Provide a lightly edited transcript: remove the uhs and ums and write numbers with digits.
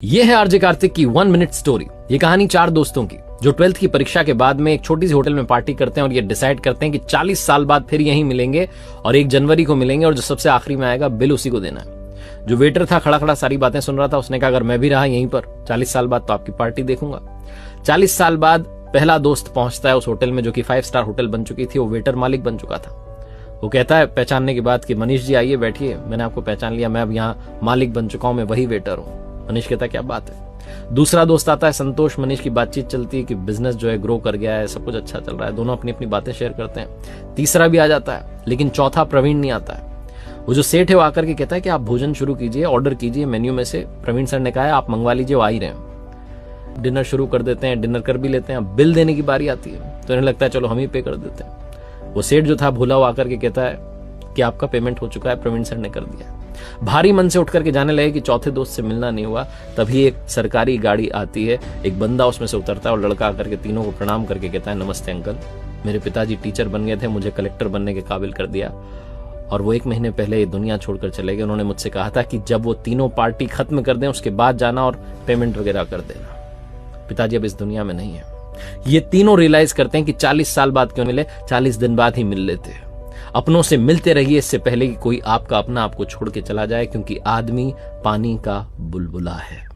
ये है आरजे कार्तिक की 1 मिनट स्टोरी। ये कहानी 4 दोस्तों की जो 12th की परीक्षा के बाद में एक छोटी सी होटल में पार्टी करते हैं और ये डिसाइड करते हैं कि 40 साल बाद फिर यहीं मिलेंगे और 1 जनवरी को मिलेंगे और जो सबसे आखिरी में आएगा बिल उसी को देना है। जो वेटर था खड़ा खड़ा सारी बातें सुन रहा था, उसने कहा अगर मैं भी रहा यहीं पर 40 साल बाद तो आपकी पार्टी देखूंगा। 40 साल बाद पहला दोस्त पहुंचता है उस होटल में जो कि 5 स्टार होटल बन चुकी थी। वो वेटर मालिक बन चुका था। वो कहता है पहचानने के बाद कि मनीष जी आइए बैठिए, मैंने आपको पहचान लिया, मैं अब यहाँ मालिक बन चुका हूं, मैं वही वेटर हूं। मनीष कहता है क्या बात है। दूसरा दोस्त आता है संतोष। मनीष की बातचीत चलती है कि बिजनेस जो है ग्रो कर गया है, सब कुछ अच्छा चल रहा है, दोनों अपनी अपनी बातें शेयर करते हैं। तीसरा भी आ जाता है, लेकिन चौथा प्रवीण नहीं आता है। वो जो सेठ है वो आकर के कहता है कि आप भोजन शुरू कीजिए, ऑर्डर कीजिए मेन्यू में से। प्रवीण सर ने कहा है आप मंगवा लीजिए, वो आ ही रहे हैं। डिनर शुरू कर देते हैं, डिनर कर भी लेते हैं। बिल देने की बारी आती है तो इन्हें लगता है चलो हम ही पे कर देते हैं। वो सेठ जो था भूला हुआ आकर के कहता है कि आपका पेमेंट हो चुका है, प्रवीण सर ने कर दिया। भारी मन से उठ करके जाने लगे कि चौथे दोस्त से मिलना नहीं हुआ। तभी एक सरकारी गाड़ी आती है, एक बंदा उसमें से उतरता है और लड़का आकर के तीनों को प्रणाम करके कहता है नमस्ते अंकल, मेरे पिताजी टीचर बन गए थे, मुझे कलेक्टर बनने के काबिल कर दिया और वो 1 महीने पहले ये दुनिया छोड़कर चले गए। उन्होंने मुझसे कहा था कि जब वो तीनों पार्टी खत्म कर दें उसके बाद जाना और पेमेंट वगैरह कर देना। पिताजी अब इस दुनिया में नहीं है। ये तीनों रियलाइज करते हैं कि 40 साल बाद क्यों मिले, 40 दिन बाद ही मिल लेते हैं। अपनों से मिलते रहिए इससे पहले कि कोई आपका अपना आपको छोड़ के चला जाए, क्योंकि आदमी पानी का बुलबुला है।